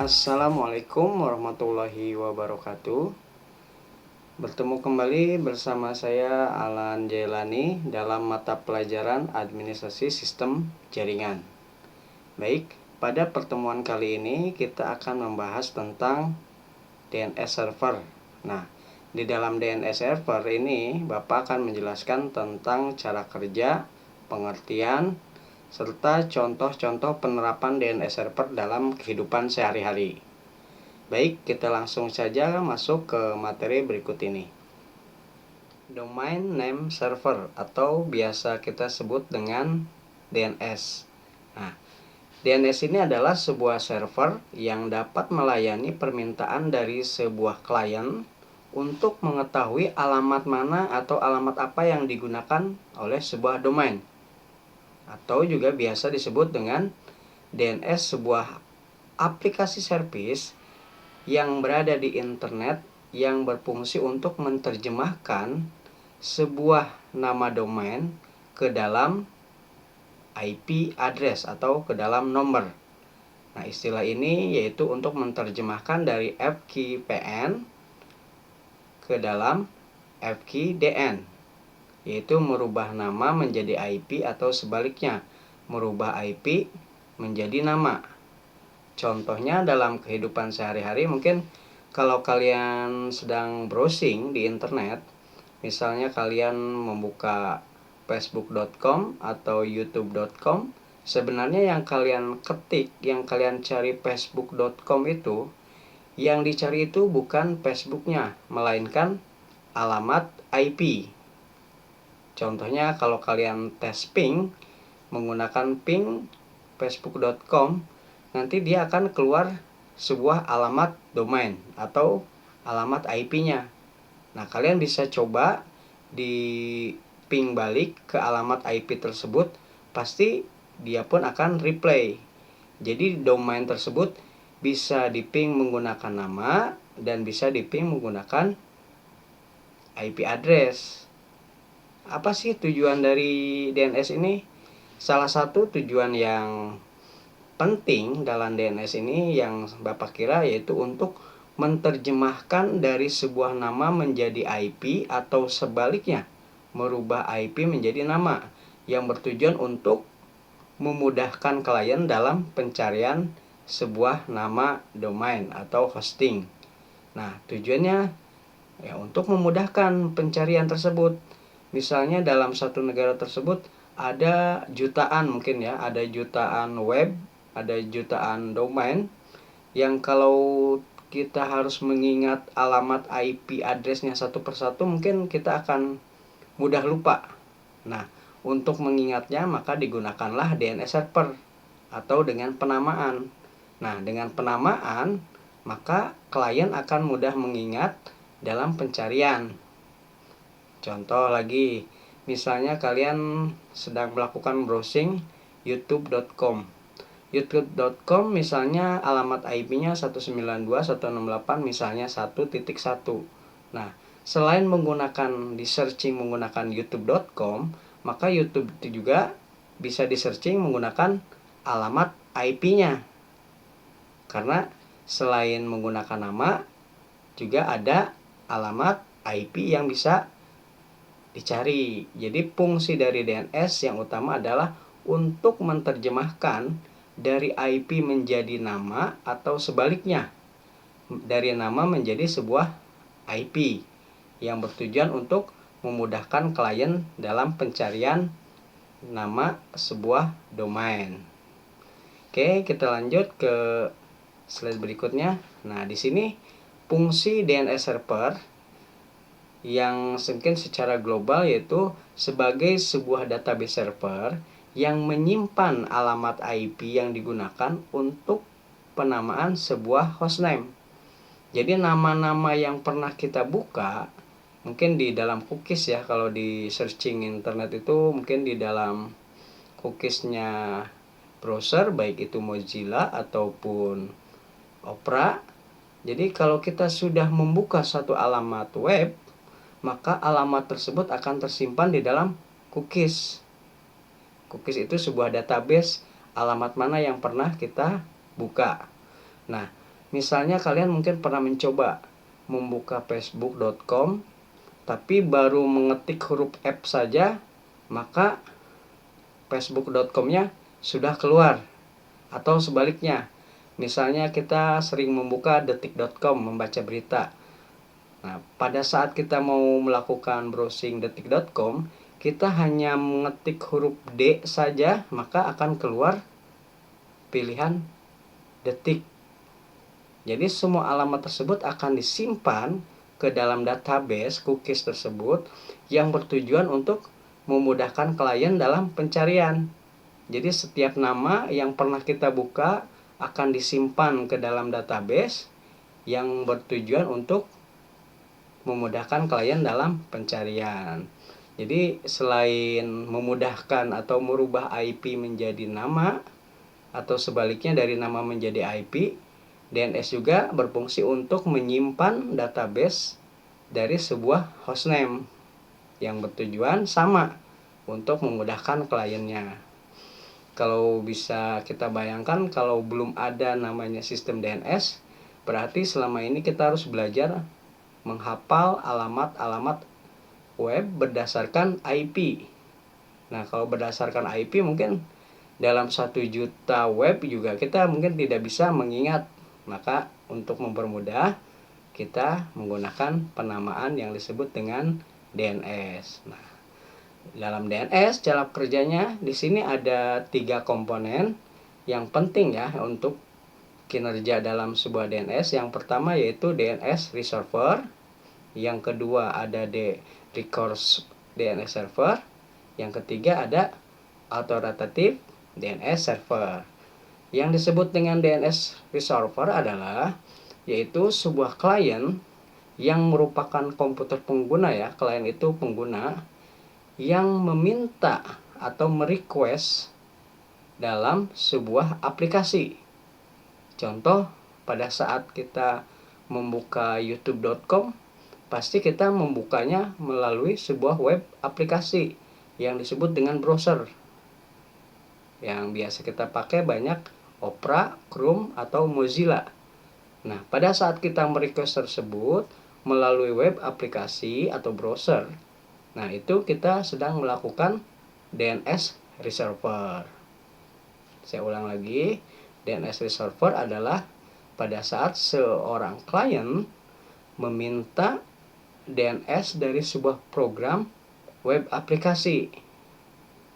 Assalamualaikum warahmatullahi wabarakatuh. Bertemu kembali bersama saya Alan Jailani dalam mata pelajaran Administrasi Sistem Jaringan. Baik, pada pertemuan kali ini kita akan membahas tentang DNS server. Nah, di dalam DNS server ini Bapak akan menjelaskan tentang cara kerja, pengertian, serta contoh-contoh penerapan DNS server dalam kehidupan sehari-hari. Baik, kita langsung saja masuk ke materi berikut ini. Domain Name Server atau biasa kita sebut dengan DNS. Nah, DNS ini adalah sebuah server yang dapat melayani permintaan dari sebuah klien untuk mengetahui alamat mana atau alamat apa yang digunakan oleh sebuah domain. Atau juga biasa disebut dengan DNS, sebuah aplikasi service yang berada di internet yang berfungsi untuk menerjemahkan sebuah nama domain ke dalam IP address atau ke dalam nomor. Nah, istilah ini yaitu untuk menerjemahkan dari FQPN ke dalam FQDN, yaitu merubah nama menjadi IP atau sebaliknya, merubah IP menjadi nama. Contohnya dalam kehidupan sehari-hari, mungkin kalau kalian sedang browsing di internet, misalnya kalian membuka facebook.com atau youtube.com, sebenarnya yang kalian ketik, yang kalian cari facebook.com itu, yang dicari itu bukan Facebooknya, melainkan alamat IP. Contohnya kalau kalian tes ping menggunakan ping facebook.com, nanti dia akan keluar sebuah alamat domain atau alamat IP-nya. Nah, kalian bisa coba di ping balik ke alamat IP tersebut, pasti dia pun akan replay. Jadi domain tersebut bisa di ping menggunakan nama dan bisa di ping menggunakan IP address. Apa sih tujuan dari DNS ini? Salah satu tujuan yang penting dalam DNS ini yang Bapak kira yaitu untuk menerjemahkan dari sebuah nama menjadi IP atau sebaliknya, merubah IP menjadi nama, yang bertujuan untuk memudahkan klien dalam pencarian sebuah nama domain atau hosting. Nah, tujuannya ya untuk memudahkan pencarian tersebut. Misalnya dalam satu negara tersebut ada jutaan, mungkin ya, ada jutaan web, ada jutaan domain, yang kalau kita harus mengingat alamat IP addressnya satu persatu, mungkin kita akan mudah lupa. Nah, untuk mengingatnya maka digunakanlah DNS server atau dengan penamaan. Nah, dengan penamaan maka klien akan mudah mengingat dalam pencarian. Contoh lagi, misalnya kalian sedang melakukan browsing youtube.com. youtube.com misalnya alamat IP-nya 192.168 misalnya 1.1. Nah, selain menggunakan di searching menggunakan youtube.com, maka YouTube itu juga bisa di searching menggunakan alamat IP-nya. Karena selain menggunakan nama, juga ada alamat IP yang bisa dicari. Jadi fungsi dari DNS yang utama adalah untuk menerjemahkan dari IP menjadi nama atau sebaliknya, dari nama menjadi sebuah IP, yang bertujuan untuk memudahkan klien dalam pencarian nama sebuah domain. Oke, kita lanjut ke slide berikutnya. Nah, di sini fungsi DNS server yang mungkin secara global yaitu sebagai sebuah database server yang menyimpan alamat IP yang digunakan untuk penamaan sebuah hostname. Jadi nama-nama yang pernah kita buka mungkin di dalam cookies ya, kalau di searching internet itu mungkin di dalam cookiesnya browser baik itu Mozilla ataupun Opera. Jadi kalau kita sudah membuka satu alamat web, maka alamat tersebut akan tersimpan di dalam cookies. Cookies itu sebuah database alamat mana yang pernah kita buka. Nah, Misalnya kalian mungkin pernah mencoba membuka facebook.com, tapi baru mengetik huruf F saja, maka facebook.com-nya sudah keluar. Atau sebaliknya, misalnya kita sering membuka detik.com membaca berita. Nah, pada saat kita mau melakukan browsing detik.com, kita hanya mengetik huruf D saja, maka akan keluar pilihan detik. Jadi semua alamat tersebut akan disimpan ke dalam database cookies tersebut yang bertujuan untuk memudahkan klien dalam pencarian. Jadi setiap nama yang pernah kita buka akan disimpan ke dalam database yang bertujuan untuk memudahkan klien dalam pencarian. Jadi selain memudahkan atau merubah IP menjadi nama atau sebaliknya dari nama menjadi IP, DNS juga berfungsi untuk menyimpan database dari sebuah hostname yang bertujuan sama untuk memudahkan kliennya. Kalau bisa kita bayangkan, kalau belum ada namanya sistem DNS, berarti selama ini kita harus belajar menghafal alamat-alamat web berdasarkan IP. Nah, kalau berdasarkan IP mungkin dalam 1 juta web juga kita mungkin tidak bisa mengingat. Maka untuk mempermudah, kita menggunakan penamaan yang disebut dengan DNS. Nah, dalam DNS cara kerjanya di sini ada 3 komponen yang penting ya untuk kinerja dalam sebuah DNS. Yang pertama yaitu DNS resolver, yang kedua ada recursive DNS server, yang ketiga ada authoritative DNS server. Yang disebut dengan DNS resolver adalah yaitu sebuah klien yang merupakan komputer pengguna ya, klien itu pengguna yang meminta atau merequest dalam sebuah aplikasi. Contoh, pada saat kita membuka youtube.com, pasti kita membukanya melalui sebuah web aplikasi yang disebut dengan browser. Yang biasa kita pakai banyak Opera, Chrome, atau Mozilla. Nah, pada saat kita merequest tersebut melalui web aplikasi atau browser, nah itu kita sedang melakukan DNS resolver. Saya ulang lagi, DNS resolver adalah pada saat seorang klien meminta DNS dari sebuah program web aplikasi.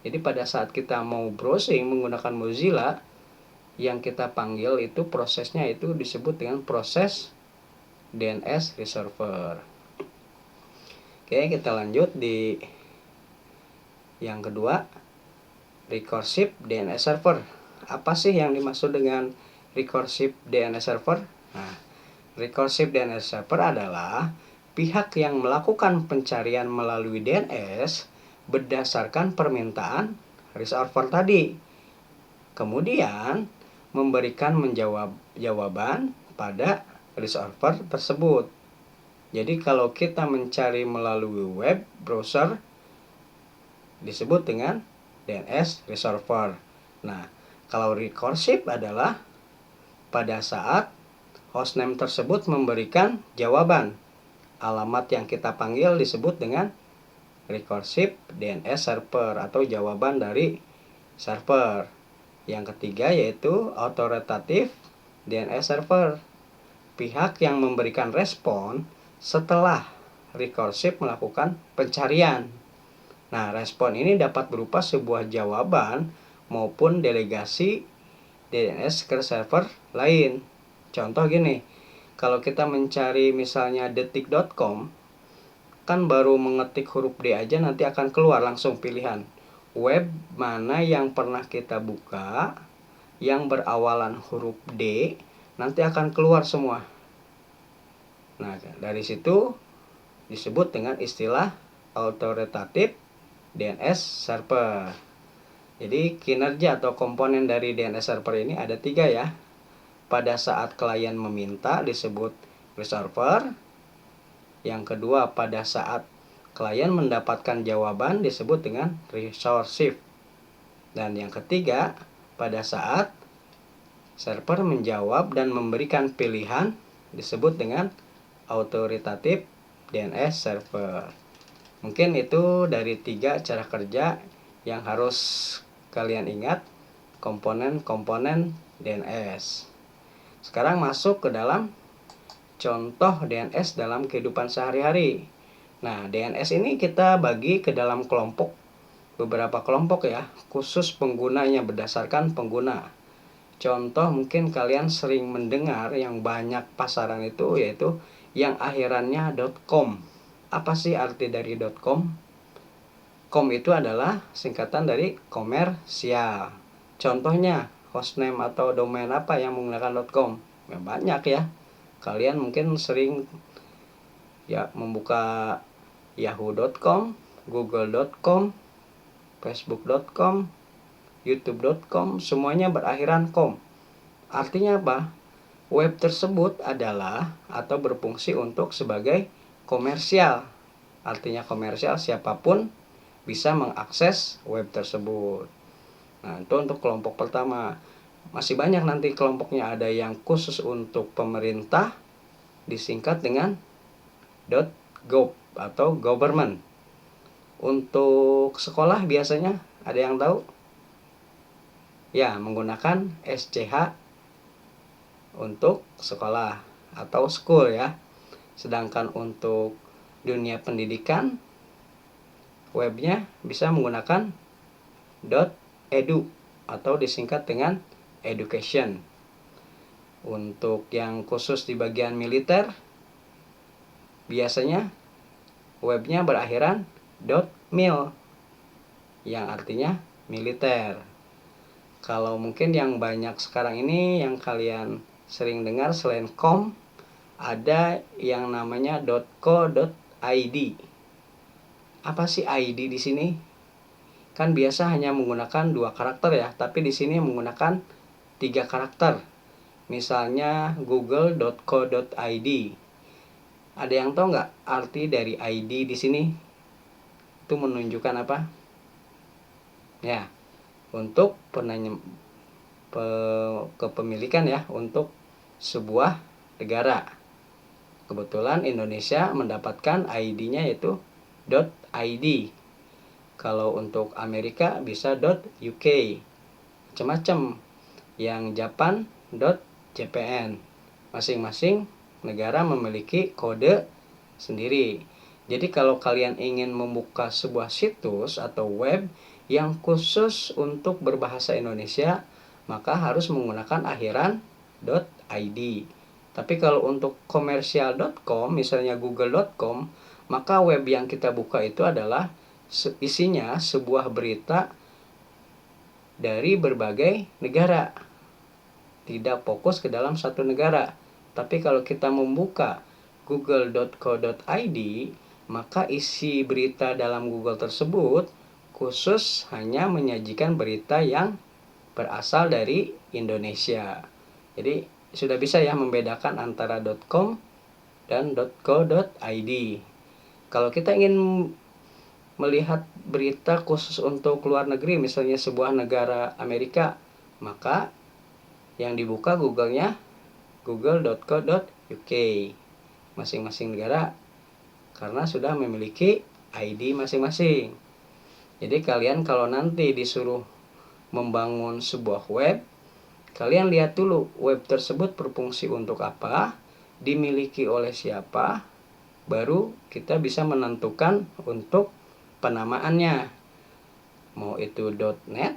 Jadi pada saat kita mau browsing menggunakan Mozilla, yang kita panggil itu prosesnya itu disebut dengan proses DNS resolver. Oke, kita lanjut di yang kedua, recursive DNS server. Apa sih yang dimaksud dengan recursive DNS server? Nah, recursive DNS server adalah pihak yang melakukan pencarian melalui DNS berdasarkan permintaan resolver tadi. Kemudian memberikan jawaban pada resolver tersebut. Jadi kalau kita mencari melalui web browser disebut dengan DNS resolver. Nah, kalau recursive adalah pada saat hostname tersebut memberikan jawaban. Alamat yang kita panggil disebut dengan recursive DNS server atau jawaban dari server. Yang ketiga yaitu authoritative DNS server. Pihak yang memberikan respon setelah recursive melakukan pencarian. Nah, respon ini dapat berupa sebuah jawaban maupun delegasi DNS ke server lain. Contoh gini, kalau kita mencari misalnya detik.com, kan baru mengetik huruf D aja nanti akan keluar langsung pilihan web mana yang pernah kita buka yang berawalan huruf D, nanti akan keluar semua. Nah, dari situ disebut dengan istilah authoritative DNS server. Jadi kinerja atau komponen dari DNS server ini ada 3 ya. Pada saat klien meminta disebut resolver. Yang kedua, pada saat klien mendapatkan jawaban disebut dengan recursive. Dan yang ketiga, pada saat server menjawab dan memberikan pilihan disebut dengan authoritative DNS server. Mungkin itu dari 3 cara kerja yang harus kalian ingat, komponen-komponen DNS. Sekarang masuk ke dalam contoh DNS dalam kehidupan sehari-hari. Nah, DNS ini kita bagi ke dalam kelompok, beberapa kelompok ya, khusus penggunanya berdasarkan pengguna. Contoh mungkin kalian sering mendengar yang banyak pasaran itu yaitu yang akhirannya .com. Apa sih arti dari .com? Com itu adalah singkatan dari komersial. Contohnya hostname atau domain apa yang menggunakan .com? Ya, banyak ya. Kalian mungkin sering ya membuka yahoo.com, google.com, facebook.com, youtube.com, semuanya berakhiran com. Artinya apa? Web tersebut adalah atau berfungsi untuk sebagai komersial. Artinya komersial, siapapun bisa mengakses web tersebut. Nah, itu untuk kelompok pertama. Masih banyak nanti kelompoknya, ada yang khusus untuk pemerintah disingkat dengan .gov atau government. Untuk sekolah biasanya ada yang tahu? Ya, menggunakan SCH untuk sekolah atau school ya. Sedangkan untuk dunia pendidikan, webnya bisa menggunakan .edu atau disingkat dengan education. Untuk yang khusus di bagian militer, biasanya webnya berakhiran .mil yang artinya militer. Kalau mungkin yang banyak sekarang ini yang kalian sering dengar selain com, ada yang namanya .co.id. Apa sih ID di sini? Kan biasa hanya menggunakan 2 karakter ya, tapi di sini menggunakan 3 karakter. Misalnya google.co.id. Ada yang tahu nggak arti dari ID di sini? Itu menunjukkan apa? Ya, untuk kepemilikan ya, untuk sebuah negara. Kebetulan Indonesia mendapatkan ID-nya yaitu .id. Kalau untuk Amerika bisa .uk. Macam-macam. Yang Japan .jpn. Masing-masing negara memiliki kode sendiri. Jadi kalau kalian ingin membuka sebuah situs atau web yang khusus untuk berbahasa Indonesia, maka harus menggunakan akhiran .id. Tapi kalau untuk komersial.com, misalnya google.com, maka web yang kita buka itu adalah isinya sebuah berita dari berbagai negara. Tidak fokus ke dalam satu negara. Tapi kalau kita membuka google.co.id, maka isi berita dalam Google tersebut khusus hanya menyajikan berita yang berasal dari Indonesia. Jadi sudah bisa ya membedakan antara .com dan .co.id. Kalau kita ingin melihat berita khusus untuk luar negeri, misalnya sebuah negara Amerika, maka yang dibuka Google-nya google.co.uk. Masing-masing negara karena sudah memiliki ID masing-masing. Jadi kalian kalau nanti disuruh membangun sebuah web, kalian lihat dulu web tersebut berfungsi untuk apa, dimiliki oleh siapa, baru kita bisa menentukan untuk penamaannya. Mau itu .net,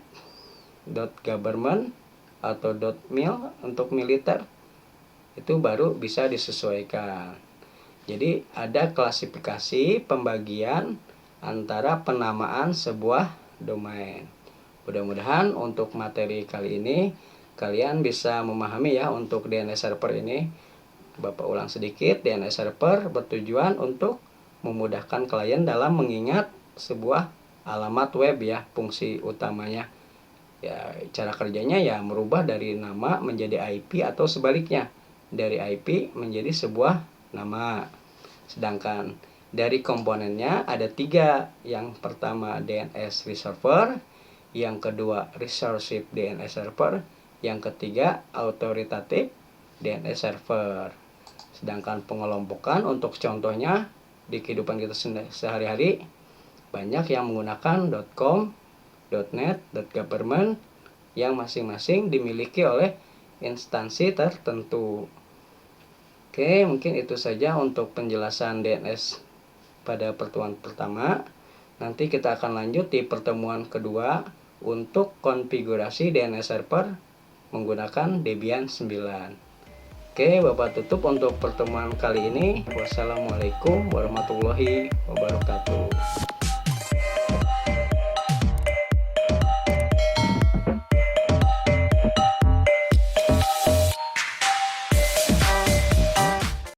.government, atau .mil untuk militer, itu baru bisa disesuaikan. Jadi ada klasifikasi pembagian antara penamaan sebuah domain. Mudah-mudahan untuk materi kali ini kalian bisa memahami ya untuk DNS server ini. Bapak ulang sedikit, DNS server bertujuan untuk memudahkan klien dalam mengingat sebuah alamat web ya. Fungsi utamanya ya, cara kerjanya ya merubah dari nama menjadi IP atau sebaliknya, dari IP menjadi sebuah nama. Sedangkan dari komponennya ada 3. Yang pertama DNS resolver, yang kedua recursive DNS server, Yang ketiga, autoritatif DNS server. Sedangkan pengelompokan untuk contohnya di kehidupan kita sehari-hari banyak yang menggunakan .com, .net, .government yang masing-masing dimiliki oleh instansi tertentu. Oke, mungkin itu saja untuk penjelasan DNS pada pertemuan pertama. Nanti kita akan lanjut di pertemuan kedua untuk konfigurasi DNS server menggunakan Debian 9. Oke, Bapak tutup untuk pertemuan kali ini. Wassalamualaikum warahmatullahi wabarakatuh.